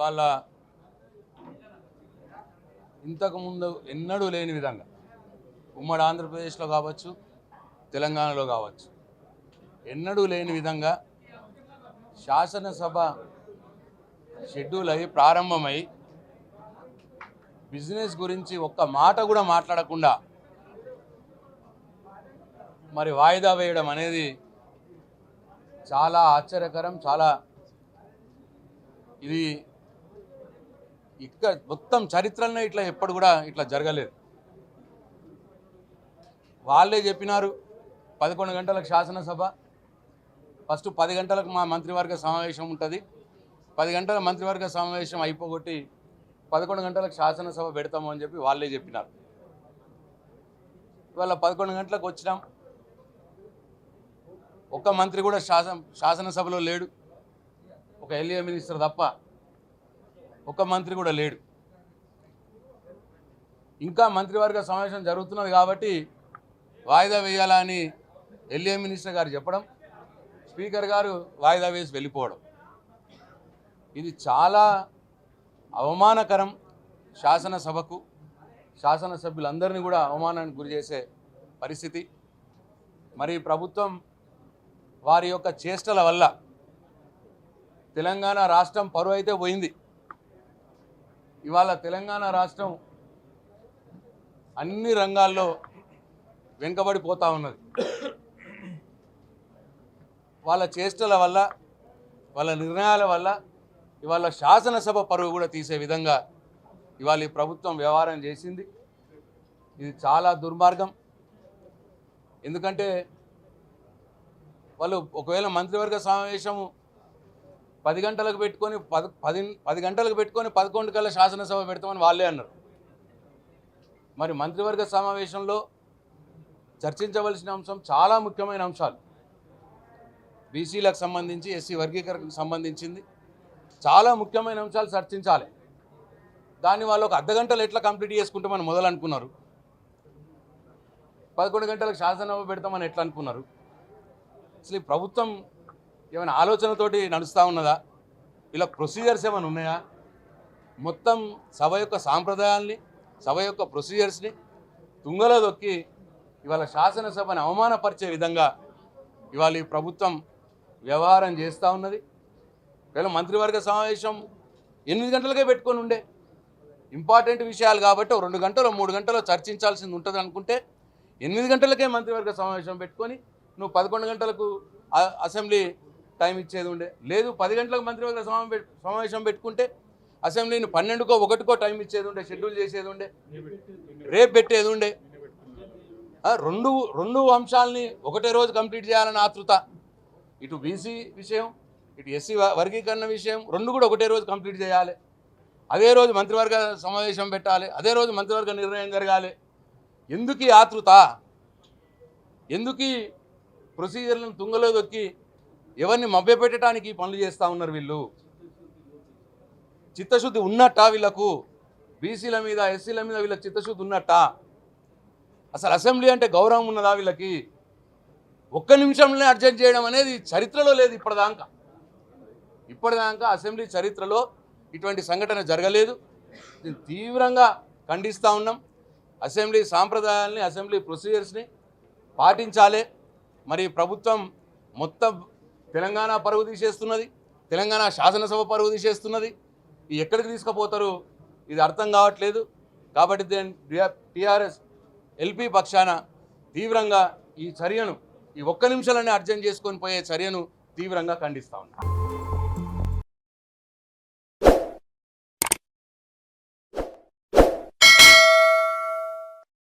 ఇవాళ ఇంతకుముందు ఎన్నడూ లేని విధంగా ఉమ్మడి ఆంధ్రప్రదేశ్లో కావచ్చు, తెలంగాణలో కావచ్చు, ఎన్నడూ లేని విధంగా శాసనసభ షెడ్యూల్ అయి ప్రారంభమై బిజినెస్ గురించి ఒక్క మాట కూడా మాట్లాడకుండా మరి వాయిదా వేయడం అనేది చాలా ఆశ్చర్యకరం. చాలా ఇది ఇక్కడ మొత్తం చరిత్రలో ఇట్లా ఎప్పుడు కూడా ఇట్లా జరగలేదు. వాళ్ళే చెప్పినారు 11 గంటలకు శాసనసభ, ఫస్ట్ 10 గంటలకు మా మంత్రివర్గ సమావేశం ఉంటుంది, 10 గంటల మంత్రివర్గ సమావేశం అయిపోగొట్టి 11 గంటలకు శాసనసభ పెడతాము అని చెప్పి వాళ్ళే చెప్పినారు. ఇవాళ 11 గంటలకు వచ్చినాం, ఒక్క మంత్రి కూడా శాసనసభలో లేడు, ఒక ఎల్ఏ మినిస్టర్ తప్ప ఒక్క మంత్రి కూడా లేడు. ఇంకా మంత్రివర్గ సమావేశం జరుగుతున్నది కాబట్టి వాయిదా వేయాలని ఎల్ఏ మినిస్టర్ గారు చెప్పడం, స్పీకర్ గారు వాయిదా వేసి వెళ్ళిపోవడం, ఇది చాలా అవమానకరం. శాసనసభకు, శాసనసభ్యులందరినీ కూడా అవమానానికి గురి చేసే పరిస్థితి. మరి ప్రభుత్వం వారి యొక్క చేష్టల వల్ల తెలంగాణ రాష్ట్రం పరువు అయితే పోయింది. ఇవాళ తెలంగాణ రాష్ట్రం అన్ని రంగాల్లో వెనుకబడిపోతూ ఉన్నది. వాళ్ళ చేష్టల వల్ల, వాళ్ళ నిర్ణయాల వల్ల ఇవాళ శాసనసభ పరువు కూడా తీసే విధంగా ఇవాళ ఈ ప్రభుత్వం వ్యవహారం చేసింది. ఇది చాలా దుర్మార్గం. ఎందుకంటే వాళ్ళు ఒకవేళ మంత్రివర్గ సమావేశము 10 గంటలకు పెట్టుకొని 10 గంటలకు పెట్టుకొని 11 కల్లా శాసనసభ పెడతామని వాళ్ళే అన్నారు. మరి మంత్రివర్గ సమావేశంలో చర్చించవలసిన అంశం చాలా ముఖ్యమైన అంశాలు, బీసీలకు సంబంధించి, ఎస్సీ వర్గీకరణకు సంబంధించింది చాలా ముఖ్యమైన అంశాలు చర్చించాలి. దాన్ని వాళ్ళు ఒక అర్ధగంటలు ఎట్లా కంప్లీట్ చేసుకుంటామని మొదలు అనుకున్నారు, 11 గంటలకు శాసనసభ పెడతామని ఎట్లా అనుకున్నారు. అసలు ఈ ప్రభుత్వం ఏమైనా ఆలోచనతోటి నడుస్తూ ఉన్నదా? ఇలా ప్రొసీజర్స్ ఏమైనా ఉన్నాయా? మొత్తం సభ యొక్క సాంప్రదాయాల్ని, సభ యొక్క ప్రొసీజర్స్ని తుంగలో దొక్కి ఇవాళ శాసనసభను అవమానపరిచే విధంగా ఇవాళ ఈ ప్రభుత్వం వ్యవహారం చేస్తూ ఉన్నది. ఒకవేళ మంత్రివర్గ సమావేశం 8 గంటలకే పెట్టుకొని ఉండే, ఇంపార్టెంట్ విషయాలు కాబట్టి 2 గంటలు 3 గంటలు చర్చించాల్సింది ఉంటుంది అనుకుంటే 8 గంటలకే మంత్రివర్గ సమావేశం పెట్టుకొని నువ్వు 11 గంటలకు అసెంబ్లీ టైం ఇచ్చేది ఉండే. లేదు 10 గంటలకు మంత్రివర్గ సమావేశం పెట్టుకుంటే అసెంబ్లీని 12కో 1కో టైం ఇచ్చేది ఉండే, షెడ్యూల్ చేసేది ఉండే, రేపు పెట్టేది ఉండే. రెండు అంశాలని ఒకటే రోజు కంప్లీట్ చేయాలని ఆతృత. ఇటు బీసీ విషయం, ఇటు ఎస్సీ వర్గీకరణ విషయం, రెండు కూడా ఒకటే రోజు కంప్లీట్ చేయాలి. అదే రోజు మంత్రివర్గ సమావేశం పెట్టాలి, అదే రోజు మంత్రివర్గ నిర్ణయం జరగాలి. ఎందుకు ఈ ఆతృత? ఎందుకు ఈ ప్రొసీజర్లను తుంగలో దొక్కి ఎవరిని మభ్యపెట్టడానికి పనులు చేస్తూ ఉన్నారు వీళ్ళు? చిత్తశుద్ధి ఉన్నట్టా వీళ్ళకు? బీసీల మీద, ఎస్సీల మీద వీళ్ళకి చిత్తశుద్ధి ఉన్నట్టా? అసలు అసెంబ్లీ అంటే గౌరవం ఉన్నదా వీళ్ళకి? ఒక్క నిమిషంలోనే అడ్జస్ట్ చేయడం అనేది చరిత్రలో లేదు. ఇప్పటిదాకా అసెంబ్లీ చరిత్రలో ఇటువంటి సంఘటన జరగలేదు. దీన్ని తీవ్రంగా ఖండిస్తూ ఉన్నాం. అసెంబ్లీ సాంప్రదాయాల్ని, అసెంబ్లీ ప్రొసీజర్స్ని పాటించాలి. మరి ప్రభుత్వం మొత్తం తెలంగాణ పరువు తీసేస్తున్నది, తెలంగాణ శాసనసభ పరువు తీసేస్తున్నది. ఎక్కడికి తీసుకుపోతారు ఇది అర్థం కావట్లేదు. కాబట్టి టీఆర్ఎస్ ఎల్పీ పక్షాన తీవ్రంగా ఈ చర్యను, ఈ ఒక్క నిమిషాలనే అర్జెంట్ చేసుకొని పోయే చర్యను తీవ్రంగా ఖండిస్తూ ఉన్నాం.